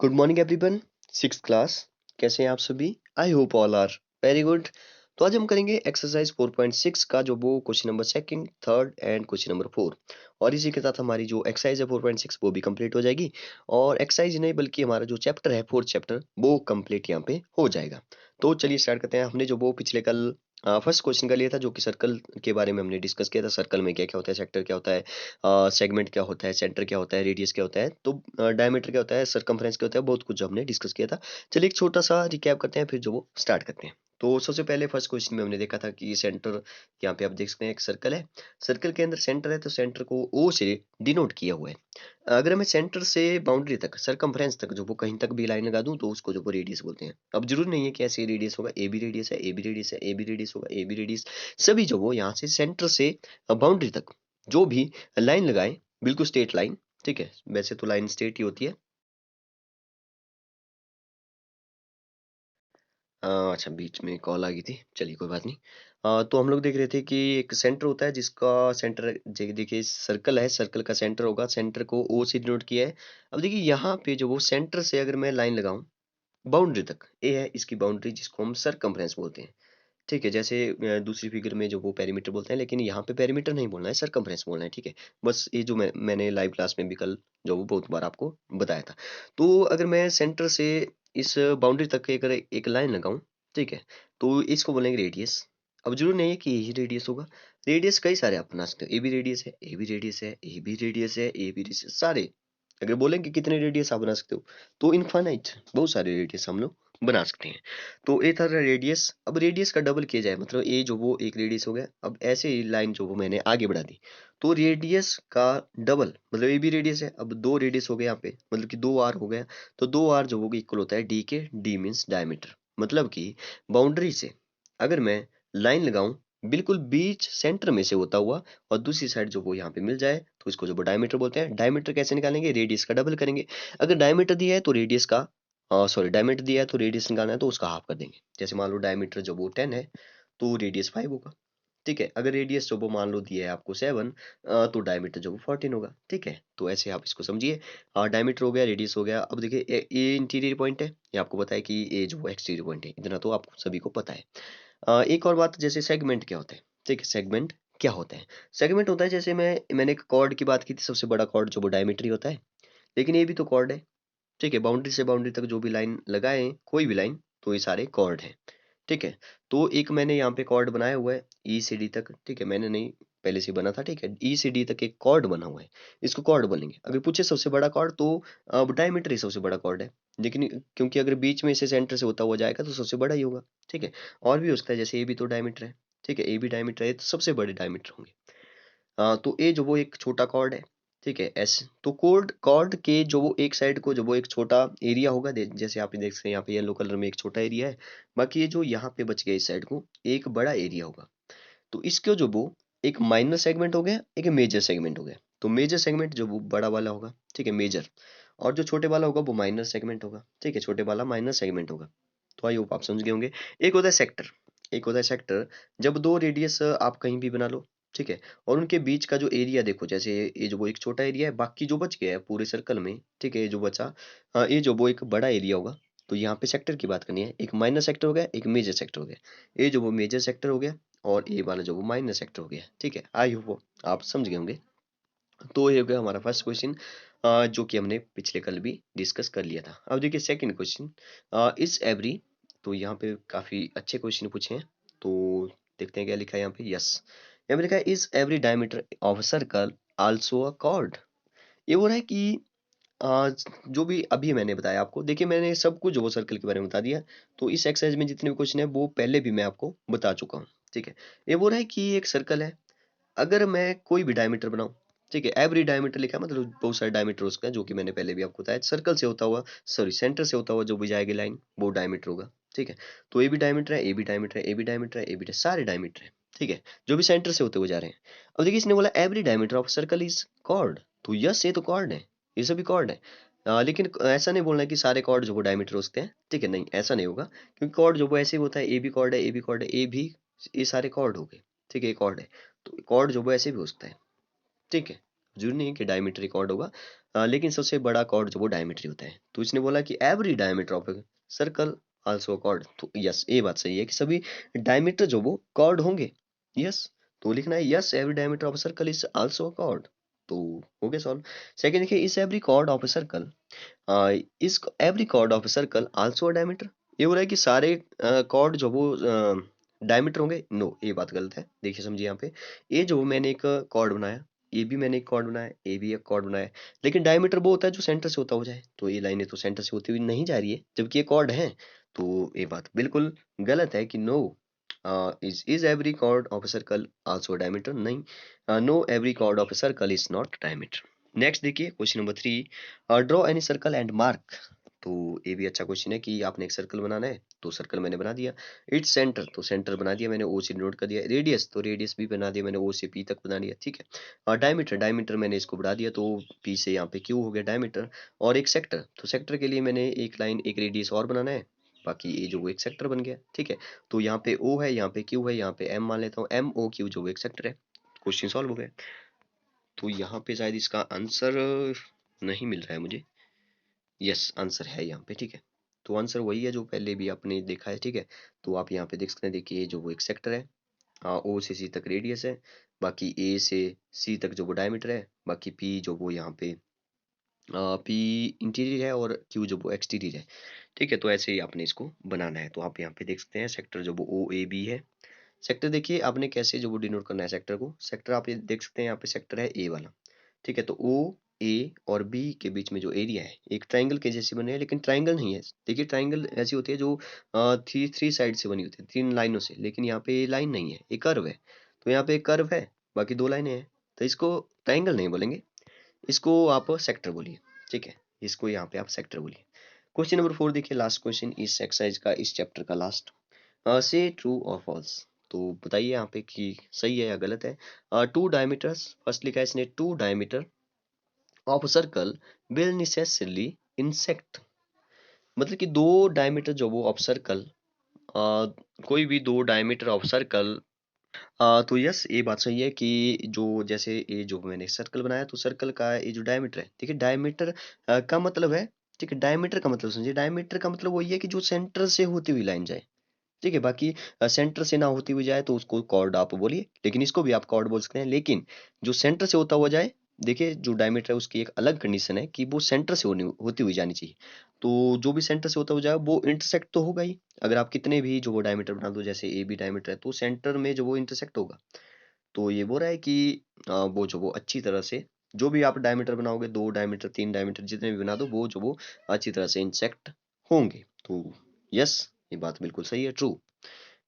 Good morning everyone. Six class, कैसे हैं आप सभी? I hope all are very good. तो आज हम करेंगे एक्सरसाइज 4.6 का जो वो question number second, third and question number 4। और इसी के साथ हमारी जो एक्सरसाइज है 4.6 वो भी कंप्लीट हो जाएगी। और एक्सरसाइज नहीं बल्कि हमारा जो चैप्टर है फोर्थ चैप्टर वो कंप्लीट यहाँ पे हो जाएगा। तो चलिए स्टार्ट करते हैं। हमने जो वो पिछले कल फर्स्ट क्वेश्चन का लिया था जो कि सर्कल के बारे में हमने डिस्कस किया था। सर्कल में क्या क्या होता है, सेक्टर क्या होता है, सेगमेंट क्या होता है, सेंटर क्या होता है, रेडियस क्या होता है, तो डायमीटर क्या होता है, सरकमफ्रेंस क्या होता है, बहुत कुछ हमने डिस्कस किया था। चलिए एक छोटा सा रिकैप करते हैं फिर जो वो स्टार्ट करते हैं। तो सबसे पहले फर्स्ट क्वेश्चन में हमने देखा था कि सेंटर, यहाँ पे आप देख सकते हैं एक सर्कल है। सर्कल के अंदर सेंटर है तो सेंटर को ओ से डिनोट किया हुआ है। अगर मैं सेंटर से बाउंड्री तक, सरकमफ्रेंस तक जो वो कहीं तक भी लाइन लगा दूं तो उसको जो वो रेडियस बोलते हैं। अब जरूर नहीं है कि ऐसे रेडियस होगा, ए बी रेडियस है, ए बी रेडियस है, ए बी रेडियस होगा, ए बी रेडियस। सभी जो वो यहाँ से सेंटर से बाउंड्री तक जो भी लाइन लगाए, बिल्कुल स्ट्रेट लाइन, ठीक है। वैसे तो लाइन स्ट्रेट ही होती है। अच्छा, बीच में कॉल आ गई थी, चलिए कोई बात नहीं। तो हम लोग देख रहे थे कि एक सेंटर होता है जिसका सेंटर, देखिए सर्कल है, सर्कल का सेंटर होगा, सेंटर को ओ से डिनोट किया है। अब देखिए यहाँ पे जो वो सेंटर से अगर मैं लाइन लगाऊं बाउंड्री तक, ए है इसकी बाउंड्री जिसको हम सरकमफ्रेंस बोलते हैं। ठीक है, जैसे दूसरी फिगर में जो वो पेरीमीटर बोलते हैं, लेकिन यहाँ पे पेरीमीटर नहीं बोलना है, सरकमफ्रेंस बोलना है, ठीक है। बस ये जो मैंने लाइव क्लास में भी कल जो वो बहुत बार आपको बताया था। तो अगर मैं सेंटर से इस बाउंड्री तक अगर एक लाइन लगाऊं, ठीक है, तो इसको बोलेंगे रेडियस। अब जरूर नहीं है कि यही रेडियस होगा। रेडियस कई सारे आप बना सकते हो, ए बी रेडियस है, ए बी रेडियस है, ए बी रेडियस है, ए बी रेडियस, सारे अगर बोलेंगे कितने रेडियस आप बना सकते हो तो इनफाइनाइट बहुत सारे रेडियस हम लोग बना सकते हैं। तो ए था रेडियस। अब रेडियस का डबल किया जाए, मतलब ए जो वो एक रेडियस हो गया, अब ऐसे ही लाइन जो वो मैंने आगे बढ़ा दी तो रेडियस का डबल, मतलब ए भी रेडियस है, अब दो रेडियस हो गए यहाँ पे, मतलब कि दो आर हो गया। तो दो आर जो वो इक्वल होता है डी के, डी मीन्स डायमीटर। मतलब कि बाउंड्री से अगर मैं लाइन लगाऊं बिल्कुल बीच सेंटर में से होता हुआ और दूसरी साइड जो वो यहाँ पे मिल जाए तो इसको जो वो डायमीटर बोलते हैं। डायमीटर कैसे निकालेंगे, रेडियस का डबल करेंगे। अगर डायमीटर दिया है तो रेडियस का, सॉरी, डायमीटर दिया है तो रेडियस निकालना है तो उसका हाफ कर देंगे। जैसे मान लो डायमीटर जो वो 10 है तो रेडियस 5 होगा, ठीक है। अगर रेडियस जो वो मान लो दिया है आपको 7, तो डायमीटर जो वो 14 होगा, ठीक है। तो ऐसे आप इसको समझिए। डायमीटर हो गया, रेडियस हो गया। अब देखिए ये इंटीरियर पॉइंट है, ये आपको पता है कि ये जो वो एक्सटीरियर पॉइंट है, इतना तो आपको सभी को पता है। एक और बात, जैसे सेगमेंट क्या होता है, ठीक है। सेगमेंट क्या होता है? सेगमेंट होता है, जैसे मैंने एक कॉर्ड की बात की थी, सबसे बड़ा कॉर्ड जो वो डायमीटर ही होता है, लेकिन ये भी तो कॉर्ड है, ठीक है। बाउंड्री से बाउंड्री तक जो भी लाइन लगाए, कोई भी लाइन, तो ये सारे कॉर्ड हैं, ठीक है। तो एक मैंने यहाँ पे कॉर्ड बनाया हुआ है ई से डी तक, ठीक है। मैंने नहीं, पहले से बना था, ठीक है। ई से डी तक एक कॉर्ड बना हुआ है, इसको कॉर्ड बोलेंगे। अगर पूछे सबसे बड़ा कॉर्ड तो अब डायमीटर ही सबसे बड़ा कॉर्ड है, लेकिन क्योंकि अगर बीच में से सेंटर से होता हुआ जाएगा तो सबसे बड़ा ही होगा, ठीक है। और भी हो सकता है, जैसे ए भी तो डायमीटर है, ठीक है। ए भी डायमीटर है तो सबसे बड़े डायमीटर होंगे। तो ए जो वो एक छोटा कॉर्ड है, ठीक है। एस तो कॉर्ड कॉर्ड के जो वो एक साइड को जो वो एक छोटा एरिया होगा, जैसे आप देख सकते हैं यहाँ पे येलो कलर में एक छोटा एरिया है। बाकी ये जो यहाँ पे बच गया इस साइड को एक बड़ा एरिया होगा। तो इसके जो वो एक माइनर सेगमेंट हो गया, एक मेजर सेगमेंट हो गया। तो मेजर सेगमेंट जो वो बड़ा वाला होगा, ठीक है, मेजर। और जो छोटे वाला होगा वो माइनर सेगमेंट होगा, ठीक है। छोटे वाला माइनर सेगमेंट होगा। तो आई होप आप समझ गए होंगे। एक होता है सेक्टर, एक होता है सेक्टर। जब दो रेडियस आप कहीं भी बना लो, ठीक है, और उनके बीच का जो एरिया देखो, जैसे ये जो वो एक छोटा एरिया है, बाकी जो बच गया है पूरे सर्कल में, ठीक है, ये जो बचा, ये जो वो एक बड़ा एरिया होगा। तो यहाँ पे सेक्टर की बात करनी है, एक माइनर सेक्टर हो गया, एक मेजर सेक्टर हो गया। ये जो वो मेजर सेक्टर हो गया और ये वाला जो वो माइनर सेक्टर हो गया, ठीक है। आई होप आप समझ गए होंगे। तो ये हो गया हमारा फर्स्ट क्वेश्चन, जो कि हमने पिछले कल भी डिस्कस कर लिया था। अब देखिए सेकंड क्वेश्चन, इज एवरी, तो यहाँ पे काफी अच्छे क्वेश्चन पूछे हैं। तो देखते हैं क्या लिखा है यहाँ पे। यस, यहाँ पे लिखा है is every diameter of circle also a cord. ये बोल रहा है कि जो भी अभी मैंने बताया आपको, देखिए मैंने सब कुछ जो वो सर्कल के बारे में बता दिया। तो इस एक्सरसाइज में जितने भी क्वेश्चन है वो पहले भी मैं आपको बता चुका हूँ, ठीक है। ये बोल रहा है कि एक सर्कल है, अगर मैं कोई भी डायमीटर बनाऊं, ठीक है। एवरी डायमीटर लिखा है, मतलब बहुत सारे डायमीटर उसका, जो कि मैंने पहले भी आपको बताया। सर्कल से होता हुआ, सॉरी, सेंटर से होता हुआ जो भी जाएगी लाइन वो डायमीटर होगा, ठीक है। तो ए भी डायमीटर है, ए भी डायमीटर है, ए भी डायमीटर है, ए भी, सारे डायमीटर है, ठीक है, जो भी सेंटर से होते हुए जा रहे हैं। अब देखिए इसने बोला every diameter of circle is chord, तो यस ये तो कॉर्ड है, ये सभी कॉर्ड है। लेकिन ऐसा नहीं बोलना है कि सारे कॉर्ड जो वो डायमीटर हो सकते हैं, ठीक है, नहीं ऐसा नहीं होगा। क्योंकि कॉर्ड जो वो ऐसे ही होता है, ए भी कॉर्ड है, ए भी कॉर्ड है, ए भी, ये सारे कॉर्ड हो गए, ठीक है, ये कॉर्ड है। तो कॉर्ड जो वो ऐसे भी हो सकता है, ठीक है, जरूरी नहीं है कि डायमीटर कॉर्ड होगा। लेकिन सबसे बड़ा कॉर्ड जो वो डायमीटर ही होता है। तो इसने बोला कि every diameter of a circle also chord. तो यस, ये बात सही है कि सभी डायमीटर जो वो कॉर्ड होंगे। यस, तो लिखना है yes every diameter of a circle is also chord. तो हो गया सॉल्व। सेकंड देखिए, इस every chord of a circle, is every chord of a circle also a diameter. ये बोल रहा है कि सारे कॉर्ड जो वो डायमीटर होंगे। नो, ये बात गलत है। देखिए समझिए यहाँ पे, ये जो मैंने एक कॉर्ड बनाया, ये भी मैंने एक कॉर्ड बनाया, ये भी एक कॉर्ड बनाया, लेकिन डायमीटर वो होता है जो सेंटर से होता हो जाए। तो ये लाइनें तो सेंटर से होती हुई नहीं जा रही है, जबकि ये कॉर्ड है। तो ये बात बिल्कुल गलत है कि no, is every chord of a circle also diameter. नहीं, no every chord of a circle is not diameter. Next देखिए question number 3, draw any circle and mark. तो ये भी अच्छा क्वेश्चन है कि आपने एक सर्कल बनाना है, तो सर्कल मैंने बना दिया। इट्स सेंटर, तो सेंटर बना दिया मैंने, ओ से नोट कर दिया। रेडियस, तो रेडियस भी बना दिया मैंने, ओ से पी तक बना दिया, ठीक है। और डायमीटर, डायमीटर मैंने इसको बढ़ा दिया, तो पी से यहाँ पे क्यू हो गया डायमीटर। और एक सेक्टर, तो सेक्टर के लिए मैंने एक लाइन एक रेडियस और बनाना है, बाकी ये जो वो एक सेक्टर बन गया, ठीक है। तो यहाँ पे ओ है, यहाँ पे क्यू है, यहाँ पे एम मान लेता हूँ, एम ओ क्यू जो वो एक सेक्टर है। क्वेश्चन सॉल्व हो गया। तो यहाँ पे शायद इसका आंसर नहीं मिल रहा है मुझे। यस, आंसर है यहाँ पे, ठीक है। तो आंसर वही है जो पहले भी आपने देखा है, ठीक है। तो आप यहाँ पे देख सकते हैं, देखिए जो वो एक सेक्टर है, ओ से सी तक रेडियस है, बाकी ए से सी तक जो वो डायमीटर है, बाकी पी जो वो यहाँ पे पी इंटीरियर है, और क्यू जो वो एक्सटीरियर है, ठीक है। तो ऐसे ही आपने इसको बनाना है। तो आप यहाँ पे देख सकते हैं सेक्टर जो वो ओ ए बी है। सेक्टर देखिए आपने कैसे जो वो डिनोट करना है सेक्टर को। सेक्टर आप ये देख सकते हैं, यहाँ पे सेक्टर है ए वाला, ठीक है। तो ओ ए और बी के बीच में जो एरिया है, एक ट्राइंगल के जैसी बनी है, लेकिन ट्राइंगल नहीं है। देखिए ट्राइंगल ऐसी होती है जो थ्री थ्री साइड से बनी होती है, 3 लाइनों से, लेकिन यहाँ पे ये लाइन नहीं है, ये कर्व है। तो यहाँ पे एक कर्व है, बाकी 2 लाइनें हैं, तो इसको ट्राइंगल नहीं बोलेंगे, इसको आप सेक्टर बोलिए, ठीक है। इसको यहाँ पे आप सेक्टर बोलिए। क्वेश्चन नंबर 4 देखिए, लास्ट क्वेश्चन इस एक्सरसाइज का, इस चैप्टर का लास्ट। से ट्रू और फॉल्स। तो बताइए यहाँ पे कि सही है या गलत है। टू डायमीटर्स, फर्स्ट लिखा है इसने, two diameter of circle will necessarily intersect. मतलब कि 2 डायमीटर जो वो ऑफ सर्कल, कोई भी 2 डायमीटर ऑफ सर्कल, तो यस, ये बात सही है कि जो जैसे ये जो मैंने सर्कल बनाया, तो सर्कल का ये जो डायमीटर है, देखिए डायमीटर का मतलब है, ठीक है। डायमीटर का मतलब समझिए, डायमीटर का मतलब वही है कि जो सेंटर से होती हुई लाइन जाए, ठीक है। बाकी सेंटर से ना होती हुई जाए तो उसको कॉर्ड आप बोलिए, लेकिन इसको भी आप कॉर्ड बोल सकते हैं। लेकिन जो सेंटर से होता हुआ जाए, देखिए जो डायमीटर है उसकी एक अलग कंडीशन है कि वो सेंटर से होती हुई जानी चाहिए। तो जो भी सेंटर से होता हुआ जाए वो इंटरसेक्ट तो होगा ही। अगर आप कितने भी जो वो डायमीटर बना दो, जैसे ए बी डायमीटर है, तो सेंटर में जो वो इंटरसेक्ट होगा। तो ये बोल रहा है कि वो जो वो अच्छी तरह से, जो भी आप डायमीटर बनाओगे, 2 डायमीटर 3 डायमीटर जितने भी बना दो, वो जो वो अच्छी तरह से इंसेक्ट होंगे। तो यस, ये बात बिल्कुल सही है, ट्रू।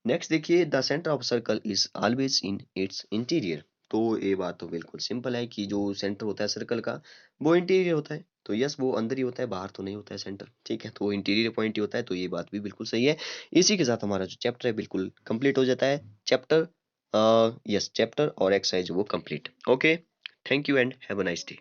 नेक्स्ट देखिए, the centre of circle is always in its interior. तो ये बात तो बिल्कुल सिंपल है कि जो सेंटर होता है सर्कल का, वो इंटीरियर होता है। तो यस, वो अंदर ही होता है, बाहर तो नहीं होता है सेंटर, ठीक है। तो वो इंटीरियर पॉइंट ही होता है, तो ये बात भी बिल्कुल सही है। इसी के साथ हमारा जो चैप्टर है बिल्कुल कंप्लीट हो जाता है। चैप्टर, यस, चैप्टर और एक्सरसाइज वो complete. Okay, thank you and have a nice day.